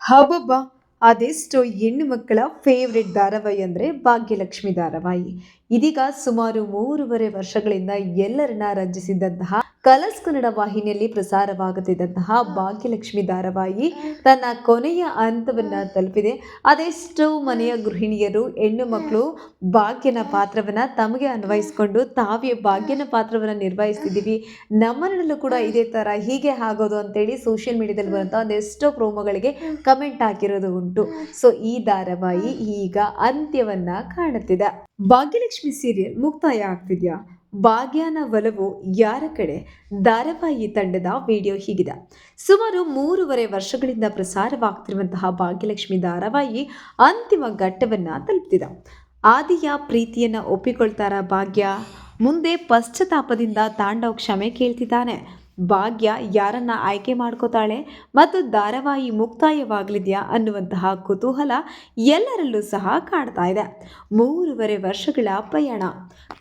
ಹಬ್ಬಬ್ಬ! ಅದೆಷ್ಟೋ ಹೆಣ್ಣು ಮಕ್ಕಳ ಫೇವ್ರೆಟ್ ಧಾರಾವಾಹಿ ಅಂದರೆ ಭಾಗ್ಯಲಕ್ಷ್ಮಿ ಧಾರಾವಾಹಿ. ಇದೀಗ ಸುಮಾರು 3.5 ವರ್ಷಗಳಿಂದ ಎಲ್ಲರನ್ನ ರಂಜಿಸಿದ್ದಂತಹ ಕಲರ್ಸ್ ಕನ್ನಡ ವಾಹಿನಿಯಲ್ಲಿ ಪ್ರಸಾರವಾಗುತ್ತಿದ್ದಂತಹ ಭಾಗ್ಯಲಕ್ಷ್ಮಿ ಧಾರಾವಾಹಿ ತನ್ನ ಕೊನೆಯ ಹಂತವನ್ನ ತಲುಪಿದೆ. ಅದೆಷ್ಟೋ ಮನೆಯ ಗೃಹಿಣಿಯರು ಹೆಣ್ಣು ಮಕ್ಕಳು ಭಾಗ್ಯನ ಪಾತ್ರವನ್ನ ತಮಗೆ ಅನ್ವಯಿಸಿಕೊಂಡು ತಾವೇ ಭಾಗ್ಯನ ಪಾತ್ರವನ್ನ ನಿರ್ವಹಿಸ್ತಿದ್ದೀವಿ, ನಮ್ಮನಲ್ಲೂ ಕೂಡ ಇದೇ ತರ ಹೀಗೆ ಆಗೋದು ಅಂತೇಳಿ ಸೋಷಿಯಲ್ ಮೀಡಿಯಾದಲ್ಲಿ ಬರುವಂತಹ ಒಂದೆಷ್ಟೋ ಪ್ರೋಮೋಗಳಿಗೆ ಕಮೆಂಟ್ ಹಾಕಿರೋದು ಉಂಟು. ಸೊ ಈ ಧಾರಾವಾಹಿ ಈಗ ಅಂತ್ಯವನ್ನ ಕಾಣುತ್ತಿದೆ. ಭಾಗ್ಯಲಕ್ಷ್ಮಿ ಸೀರಿಯಲ್ ಮುಕ್ತಾಯ ಆಗ್ತಿದ್ಯಾ? ಭಾಗ್ಯನ ಒಲವು ಯಾರ ಕಡೆ ಧಾರಾವಾಹಿ ತಂಡದ ವಿಡಿಯೋ ಹೀಗಿದೆ. ಸುಮಾರು 3.5 ವರ್ಷಗಳಿಂದ ಪ್ರಸಾರವಾಗ್ತಿರುವಂತಹ ಭಾಗ್ಯಲಕ್ಷ್ಮಿ ಧಾರಾವಾಹಿ ಅಂತಿಮ ಘಟ್ಟವನ್ನ ತಲುಪ್ತಿದೆ. ಆದಿಯ ಪ್ರೀತಿಯನ್ನ ಒಪ್ಪಿಕೊಳ್ತಾರ ಭಾಗ್ಯ? ಮುಂದೆ ಪಶ್ಚಾತ್ತಾಪದಿಂದ ತಾಂಡವ್ ಕ್ಷಮೆ ಕೇಳ್ತಿದ್ದಾನೆ. ಭಾಗ್ಯ ಯಾರನ್ನ ಆಯ್ಕೆ ಮಾಡ್ಕೋತಾಳೆ ಮತ್ತು ಧಾರಾವಾಹಿ ಮುಕ್ತಾಯವಾಗಲಿದೆಯಾ ಅನ್ನುವಂತಹ ಕುತೂಹಲ ಎಲ್ಲರಲ್ಲೂ ಸಹ ಕಾಡ್ತಾ ಇದೆ. 3.5 ವರ್ಷಗಳ ಪ್ರಯಾಣ.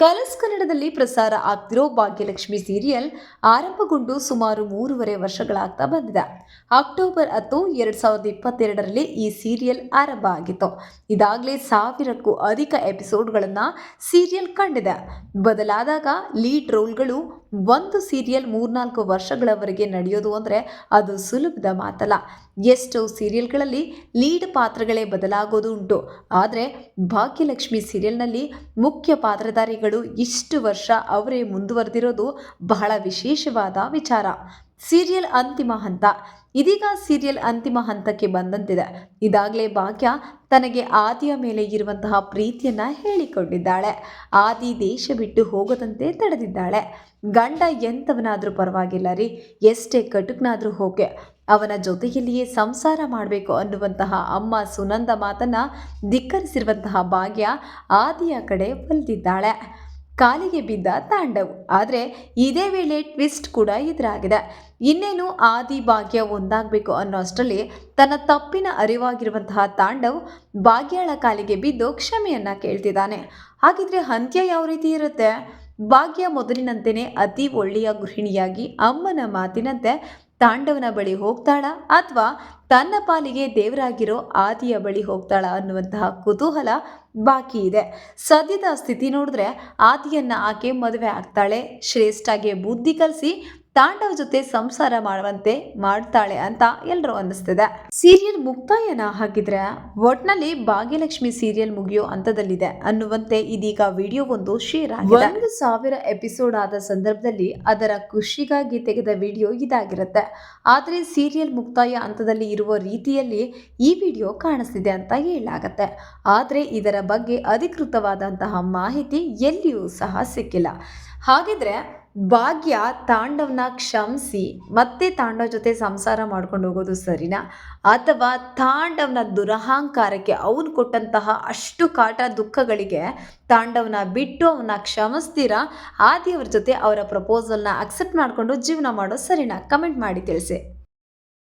ಕಲರ್ಸ್ ಕನ್ನಡದಲ್ಲಿ ಪ್ರಸಾರ ಆಗ್ತಿರೋ ಭಾಗ್ಯಲಕ್ಷ್ಮಿ ಸೀರಿಯಲ್ ಆರಂಭಗೊಂಡು ಸುಮಾರು 3.5 ವರ್ಷಗಳಾಗ್ತಾ ಬಂದಿದೆ. ಅಕ್ಟೋಬರ್ 10, 2022ರಲ್ಲಿ ಈ ಸೀರಿಯಲ್ ಆರಂಭ ಆಗಿತ್ತು. ಇದಾಗಲೇ 1000ಕ್ಕೂ ಅಧಿಕ ಎಪಿಸೋಡ್ಗಳನ್ನು ಸೀರಿಯಲ್ ಕಂಡಿದೆ. ಬದಲಾದಾಗ ಲೀಡ್ ರೋಲ್ಗಳು ಒಂದು ಸೀರಿಯಲ್ 3-4 ವರ್ಷಗಳವರೆಗೆ ನಡೆಯೋದು ಅಂದರೆ ಅದು ಸುಲಭದ ಮಾತಲ್ಲ. ಎಷ್ಟೋ ಸೀರಿಯಲ್ಗಳಲ್ಲಿ ಲೀಡ್ ಪಾತ್ರಗಳೇ ಬದಲಾಗೋದು ಉಂಟು. ಆದರೆ ಭಾಗ್ಯಲಕ್ಷ್ಮಿ ಸೀರಿಯಲ್ನಲ್ಲಿ ಮುಖ್ಯ ಪಾತ್ರಧಾರಿಗಳು ಇಷ್ಟು ವರ್ಷ ಅವರೇ ಮುಂದುವರೆದಿರೋದು ಬಹಳ ವಿಶೇಷವಾದ ವಿಚಾರ. ಸೀರಿಯಲ್ ಅಂತಿಮ ಹಂತ. ಇದೀಗ ಸೀರಿಯಲ್ ಅಂತಿಮ ಹಂತಕ್ಕೆ ಬಂದಂತಿದೆ. ಇದಾಗಲೇ ಭಾಗ್ಯ ತನಗೆ ಆದಿಯ ಮೇಲೆ ಇರುವಂತಹ ಪ್ರೀತಿಯನ್ನ ಹೇಳಿಕೊಂಡಿದ್ದಾಳೆ. ಆದಿ ದೇಶ ಬಿಟ್ಟು ಹೋಗದಂತೆ ತಡೆದಿದ್ದಾಳೆ. ಗಂಡ ಎಂಥವನಾದರೂ ಪರವಾಗಿಲ್ಲ ರೀ, ಎಷ್ಟೇ ಕಟುಕನಾದರೂ ಹೋಗೆ, ಅವನ ಜೊತೆಯಲ್ಲಿಯೇ ಸಂಸಾರ ಮಾಡಬೇಕು ಅನ್ನುವಂತಹ ಅಮ್ಮ ಸುನಂದ ಮಾತನ್ನ ಧಿಕ್ಕರಿಸಿರುವಂತಹ ಭಾಗ್ಯ ಆದಿಯ ಕಡೆ ಒಲಿದಿದ್ದಾಳೆ. ಕಾಲಿಗೆ ಬಿದ್ದ ತಾಂಡವ್. ಆದರೆ ಇದೇ ವೇಳೆ ಟ್ವಿಸ್ಟ್ ಕೂಡ ಎದುರಾಗಿದೆ. ಇನ್ನೇನು ಆದಿ ಭಾಗ್ಯ ಒಂದಾಗಬೇಕು ಅನ್ನೋ ಅಷ್ಟರಲ್ಲಿ ತನ್ನ ತಪ್ಪಿನ ಅರಿವಾಗಿರುವಂತಹ ತಾಂಡವ್ ಭಾಗ್ಯಳ ಕಾಲಿಗೆ ಬಿದ್ದು ಕ್ಷಮೆಯನ್ನ ಕೇಳ್ತಿದ್ದಾನೆ. ಹಾಗಿದ್ರೆ ಅಂತ್ಯ ಯಾವ ರೀತಿ ಇರುತ್ತೆ? ಭಾಗ್ಯ ಮೊದಲಿನಂತೆಯೇ ಅತಿ ಒಳ್ಳೆಯ ಗೃಹಿಣಿಯಾಗಿ ಅಮ್ಮನ ಮಾತಿನಂತೆ ತಾಂಡವನ ಬಳಿ ಹೋಗ್ತಾಳ ಅಥವಾ ತನ್ನ ಪಾಲಿಗೆ ದೇವರಾಗಿರೋ ಆದಿಯ ಬಳಿ ಹೋಗ್ತಾಳ ಅನ್ನುವಂತಹ ಕುತೂಹಲ ಬಾಕಿ ಇದೆ. ಸದ್ಯದ ಸ್ಥಿತಿ ನೋಡಿದ್ರೆ ಆದಿಯನ್ನ ಆಕೆ ಮದುವೆ ಆಗ್ತಾಳೆ, ಶ್ರೇಷ್ಠಗೆ ಬುದ್ಧಿ ಕಲಿಸಿ ತಾಂಡವ್ ಜೊತೆ ಸಂಸಾರ ಮಾಡುವಂತೆ ಮಾಡ್ತಾಳೆ ಅಂತ ಎಲ್ಲರೂ ಅನ್ನಿಸ್ತಿದೆ. ಸೀರಿಯಲ್ ಮುಕ್ತಾಯನ ಹಾಗಿದ್ರೆ ಒಟ್ನಲ್ಲಿ ಭಾಗ್ಯಲಕ್ಷ್ಮಿ ಸೀರಿಯಲ್ ಮುಗಿಯೋ ಹಂತದಲ್ಲಿದೆ ಅನ್ನುವಂತೆ ಇದೀಗ ವಿಡಿಯೋ ಒಂದು ಶೇರ್ ಆಗಿದೆ. 1000 ಎಪಿಸೋಡ್ ಆದ ಸಂದರ್ಭದಲ್ಲಿ ಅದರ ಖುಷಿಗಾಗಿ ತೆಗೆದ ವಿಡಿಯೋ ಇದಾಗಿರುತ್ತೆ. ಆದರೆ ಸೀರಿಯಲ್ ಮುಕ್ತಾಯ ಹಂತದಲ್ಲಿ ಇರುವ ರೀತಿಯಲ್ಲಿ ಈ ವಿಡಿಯೋ ಕಾಣಿಸ್ತಿದೆ ಅಂತ ಹೇಳಲಾಗತ್ತೆ. ಆದರೆ ಇದರ ಬಗ್ಗೆ ಅಧಿಕೃತವಾದಂತಹ ಮಾಹಿತಿ ಎಲ್ಲಿಯೂ ಸಹ ಸಿಕ್ಕಿಲ್ಲ. ಹಾಗಿದ್ರೆ ಭಾಗ್ಯ ತಾಂಡವ್ನ ಕ್ಷಮಿಸಿ ಮತ್ತೆ ತಾಂಡವ್ ಜೊತೆ ಸಂಸಾರ ಮಾಡ್ಕೊಂಡು ಹೋಗೋದು ಸರಿನಾ, ಅಥವಾ ತಾಂಡವ್ನ ದುರಹಂಕಾರಕ್ಕೆ ಅವನು ಕೊಟ್ಟಂತಹ ಅಷ್ಟು ಕಾಟ ದುಃಖಗಳಿಗೆ ತಾಂಡವ್ನ ಬಿಟ್ಟು ಅವನ್ನ ಕ್ಷಮಿಸ್ತೀರಾ, ಆದಿಯವ್ರ ಜೊತೆ ಅವರ ಪ್ರಪೋಸಲ್ನ ಅಕ್ಸೆಪ್ಟ್ ಮಾಡಿಕೊಂಡು ಜೀವನ ಮಾಡೋ ಸರಿನಾ? ಕಮೆಂಟ್ ಮಾಡಿ ತಿಳಿಸಿ.